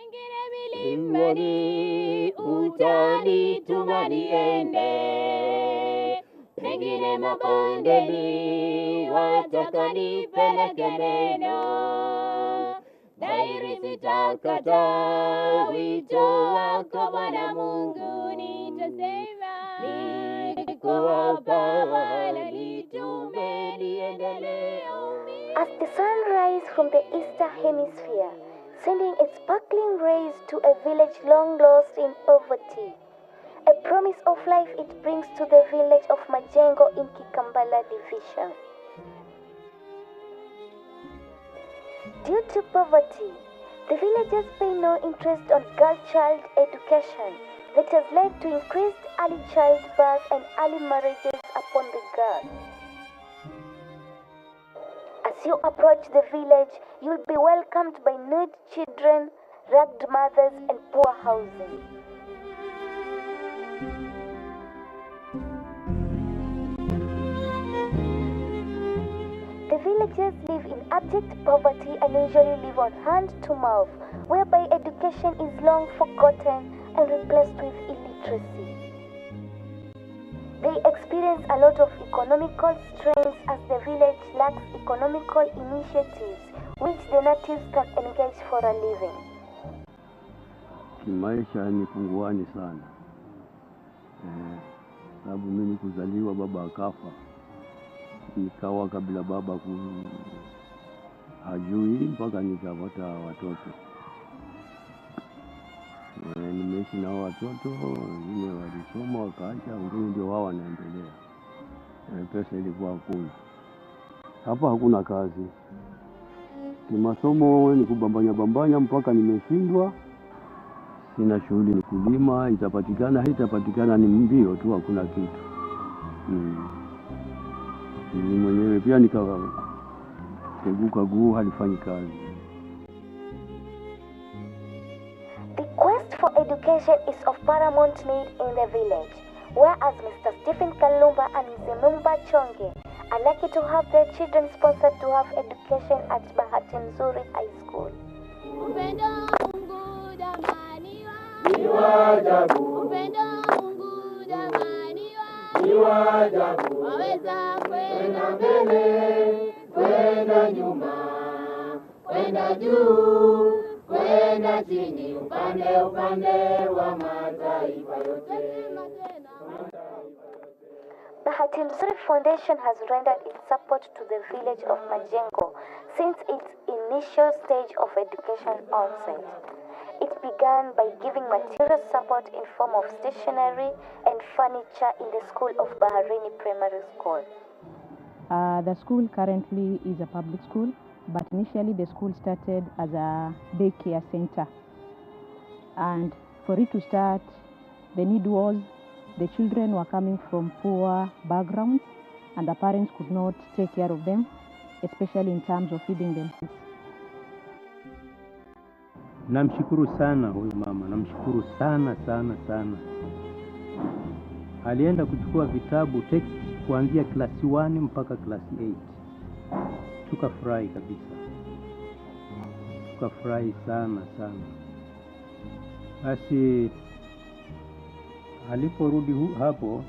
Pengine utanituma niende, pengine mabondeni wataka nipeleke neno. Dhahiri sitakataa wito wako Bwana Mungu, nitasema niko hapa, wala nitume niendelee. As the sun rises from the eastern hemisphere, sending its sparkling rays to a village long lost in poverty, a promise of life it brings to the village of Majengo in Kikambala division. Due to poverty, the villagers pay no interest on girl child education that has led to increased early childbirth and early marriages upon the girls. As you approach the village, you'll be welcomed by nude children, ragged mothers, and poor housing. The villagers live in abject poverty and usually live on hand to mouth, whereby education is long forgotten and replaced with illiteracy. They experience a lot of economical strains as the village lacks economical initiatives which the natives can engage for a living. Kimaisha ni punguani sana. Sababu mimi kuzaliwa baba akafa. Nikawa kabla baba hajui mpaka nikapata watoto. Nimeishi na watoto, wengine walisoma wakaacha, wengine ndio wao wanaendelea. Pesa ilikuwa hakuna. Hapa hakuna kazi. Kimasomo ni kubambanya mpaka nimeshindwa. Sina shughuli, ni kulima, itapatikana haitapatikana ni mbio tu, hakuna kitu. Mimi mwenyewe pia nikateguka guu halifanyi kazi. The quest for education is of paramount need in the village, whereas Mr. Stephen Kalumba and Mr. Mumba Chonge are lucky to have their children sponsored to have education at Bahati Mzuri High School. Upendo Mungu damani ni wajabu, upendo Mungu damani ni wajabu, waweza kwenda mbele, kwenda nyuma, kwenda juu, kwenda chini, upande wa mataifa yote. Bahati Mzuri Foundation has rendered its support to the village of Majengo since its initial stage of education onset. It began by giving material support in form of stationery and furniture in the school of Baharini Primary School. The school currently is a public school, but initially the school started as a daycare center. And for it to start, the need was the children were coming from poor backgrounds and the parents could not take care of them, especially in terms of feeding them. Namshukuru sana huyu mama, namshukuru sana. Alienda kuchukua vitabu text kuanzia klasi 1 mpaka klasi 8. Tukafurahi kabisa. Tukafurahi sana. Basi aliporudi hapo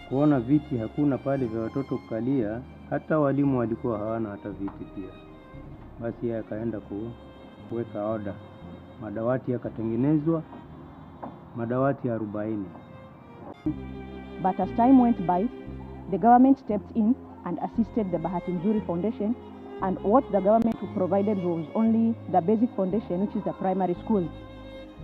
kuona viti hakuna pale vya watoto kukalia, hata walimu walikuwa hawana hata viti pia. Basi yeye akaenda kuweka order. Madawati yakatengenezwa, madawati 40. But as time went by, the government stepped in and assisted the Bahati Mzuri Foundation, and what the government provided was only the basic foundation, which is the primary school.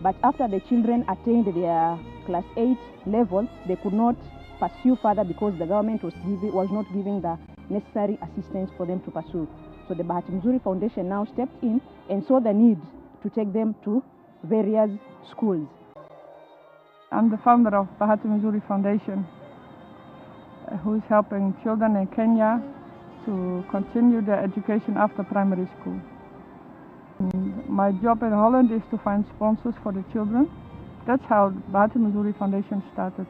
But after the children attained their class 8 level, they could not pursue further because the government was not giving the necessary assistance for them to pursue. So the Bahati Mzuri Foundation now stepped in and saw the need to take them to various schools. I'm the founder of Bahati Mzuri Foundation, who is helping children in Kenya to continue their education after primary school. My job in Holland is to find sponsors for the children. That's how Bahati Mzuri Foundation started.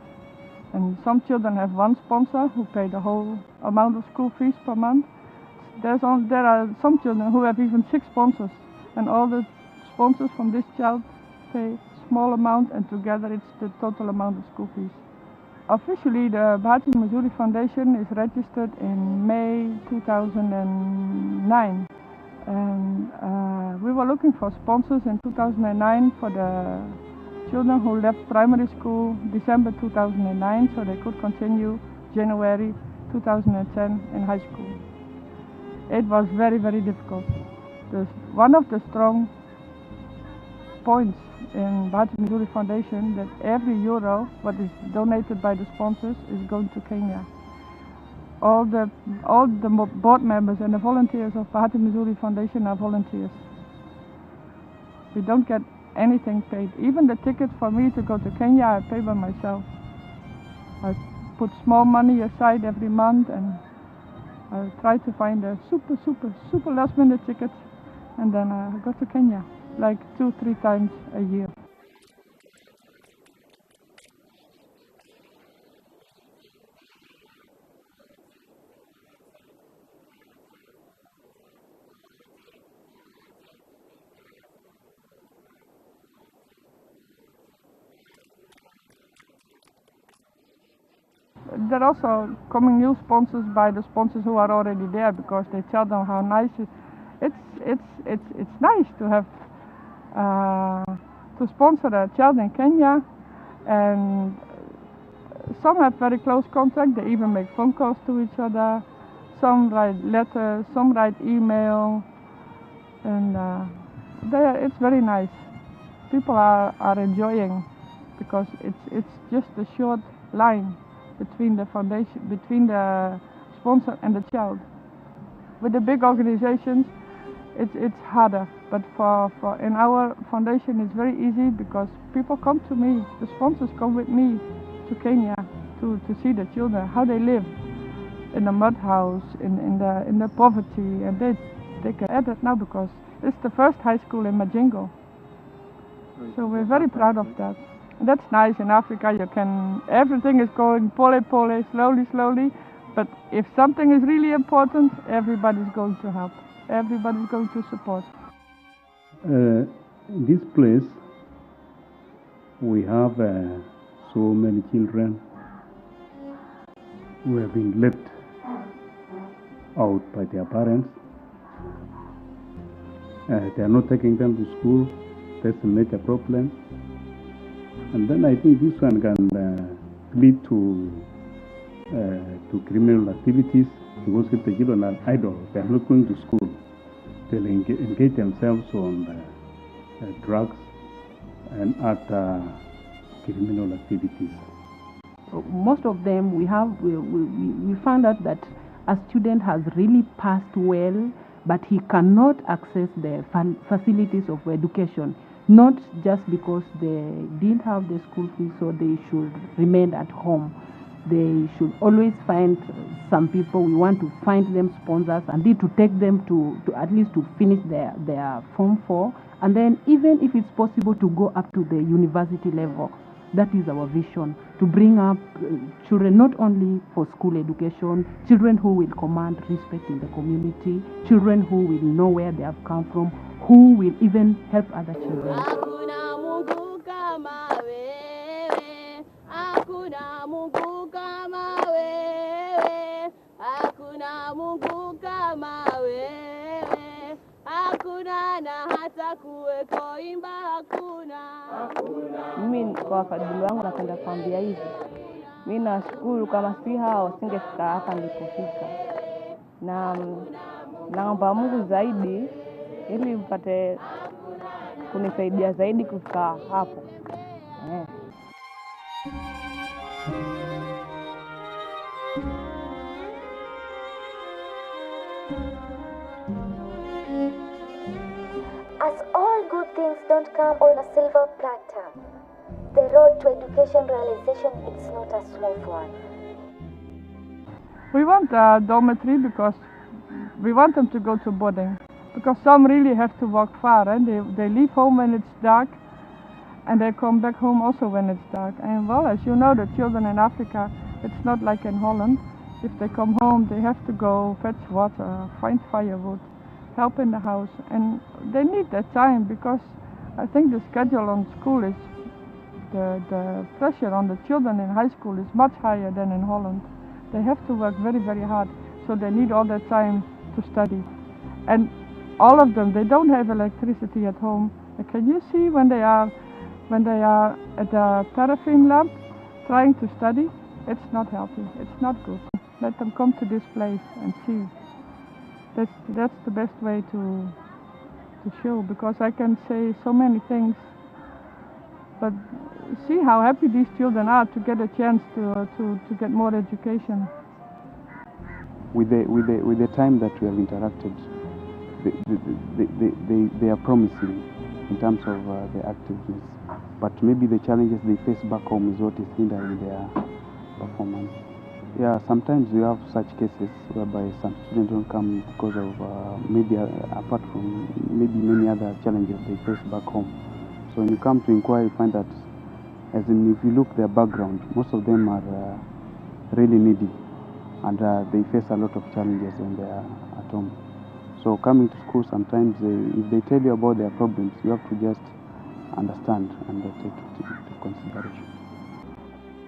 And some children have one sponsor who pay the whole amount of school fees per month. There are some children who have even 6 sponsors, and all the sponsors from this child pay small amount, and together it's the total amount of school fees. Officially, the Bahati Mzuri Foundation is registered in May 2009, and we were looking for sponsors in 2009 for the children who left primary school December 2009, so they could continue January 2010 in high school. It was very, very difficult. One of the strong points in Bahati Mzuri Foundation that every euro what is donated by the sponsors is going to Kenya. All the board members and the volunteers of Bahati Mzuri Foundation are volunteers. We don't get anything paid. Even the ticket for me to go to Kenya I pay by myself. I put small money aside every month, and I try to find a super last minute ticket, and then I go to Kenya like 2-3 times a year. There are also coming new sponsors by the sponsors who are already there, because they tell them how nice it's nice to have to sponsor a child in Kenya, and some have very close contact. They even make phone calls to each other. Some write letters, some write email, and it's very nice. People are enjoying, because it's just a short line between the foundation, between the sponsor and the child. With the big organizations, it's harder, but for in our foundation it's very easy, because people come to me, the sponsors come with me to Kenya to see the children, how they live in the mud house, in the poverty, and they get at it now, because it's the first high school in Majengo. So we're very proud of that. And that's nice. In Africa everything is going pole, slowly, but if something is really important, everybody's going to help. Everybody's going to support. In this place, we have so many children who have been left out by their parents. They are not taking them to school. That's a major problem. And then I think this one can lead to criminal activities, because if the children are idle, they are not going to school. They'll engage themselves on drugs and other criminal activities. Most of them, we found out that a student has really passed well, but he cannot access the facilities of education, not just because they didn't have the school fees, so they should remain at home. They should always find some people. We want to find them sponsors and need to take them to at least to finish their Form 4, and then even if it's possible to go up to the university level. That is our vision, to bring up children not only for school education, children who will command respect in the community, children who will know where they have come from, who will even help other children. Hakuna Mungu kama wewe, hakuna Mungu kama wewe, hakuna Mungu kama wewe, hakuna na hata kuweko imba hakuna. Mimi kwa wafadhili wangu napenda kuambia hivi, mimi nashukuru, kama si hao wasingefika hapa nilipofika, na naomba Mungu zaidi ili mpate kunisaidia zaidi kufika hapo. As all good things don't come on a silver platter, the road to education realization is not a smooth one. We want a dormitory because we want them to go to boarding, because some really have to walk far, and they leave home when it's dark, and they come back home also when it's dark. And well, as you know, the children in Africa, it's not like in Holland. If they come home, they have to go fetch water, find firewood, help in the house, and they need that time, because I think the schedule on school is, the pressure on the children in high school is much higher than in Holland. They have to work very, very hard, so they need all their time to study. And all of them, they don't have electricity at home. And can you see when they are at the paraffin lamp trying to study? It's not healthy. It's not good. Let them come to this place and see. That's the best way to show, because I can say so many things, but see how happy these children are to get a chance to get more education. With the time that we have interacted, they are promising in terms of their activities, but maybe the challenges they face back home is what is hindering their performance. Yeah, sometimes we have such cases whereby some students don't come because of maybe apart from maybe many other challenges they face back home. So when you come to inquire, you find that, as in, if you look their background, most of them are really needy, and they face a lot of challenges when they are at home. So coming to school, sometimes if they tell you about their problems, you have to just understand and take it into consideration.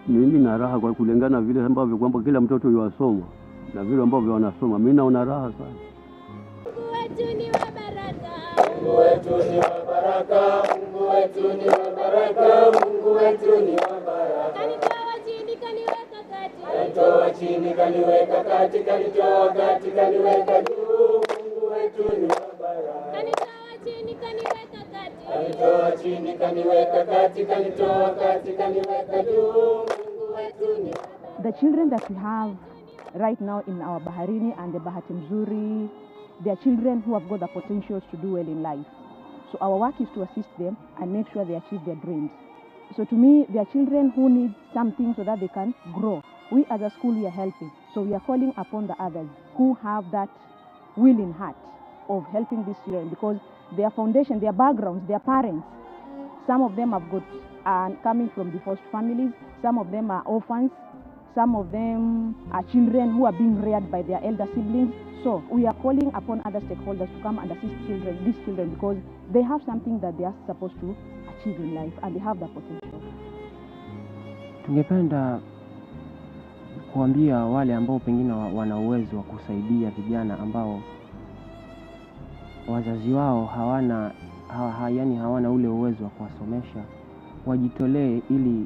Mimi na raha kwa kulingana vile ambavyo kwamba kila mtoto yuwasoma na vile ambavyo wanasoma, mimi naona raha sana. Mungu wetu ni wa baraka, Mungu wetu ni wa baraka, Mungu wetu ni wa baraka, Mungu wetu ni wa baraka. Kanitoa chini kaniweka kati, kanitoa chini kaniweka kati, kanitoa kati kaniweka juu. Mungu wetu ni wa baraka. Kanitoa chini kaniweka kati, kanitoa chini kaniweka kati, kanitoa kati kaniweka juu. The children that we have right now in our Baharini and the Bahati Mzuri, they are children who have got the potentials to do well in life. So our work is to assist them and make sure they achieve their dreams. So to me, they are children who need something so that they can grow. We as a school, we are helping. So we are calling upon the others who have that willing heart of helping these children, because their foundation, their backgrounds, their parents, some of them have got coming from divorced families, some of them are orphans, some of them are children who are being reared by their elder siblings. So we are calling upon other stakeholders to come and assist these children, because they have something that they are supposed to achieve in life and they have the potential. Tungependa kuambia wale ambao pengine wana uwezo wa kusaidia vijana ambao wazazi wao hawana ule uwezo wa kuwasomesha, wajitolee ili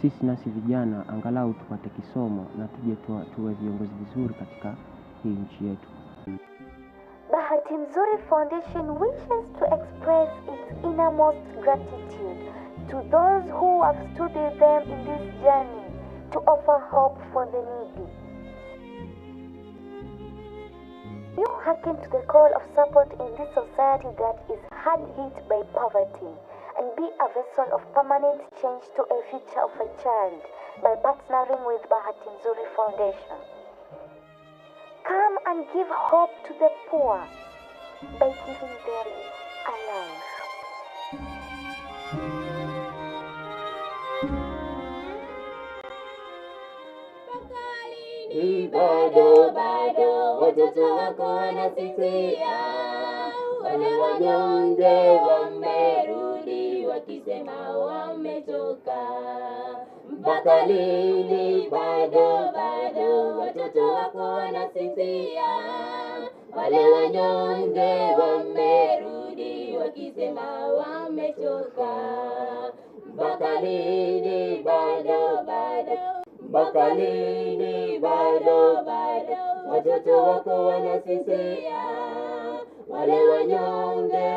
sisi nasi vijana angalau tupate kisomo na tuje tuwe viongozi vizuri katika hii nchi yetu. Bahati Mzuri Foundation wishes to express its innermost gratitude to those who have stood with them in this journey to offer hope for the needy. You hearken to the call of support in this society that is hard hit by poverty, and be a vessel of permanent change to a future of a child by partnering with Bahati Mzuri Foundation. Come and give hope to the poor by giving them a life. Bado watoto wako wanasikia, wale wanyonge wamerudi wakisema wamechoka. Mpaka lini? Bado watoto wako wanasikia, wale wanyonge wamerudi wakisema wamechoka. Mpaka lini? Bado mpaka lini? Bado watoto wako wanasisia, wale wanyonge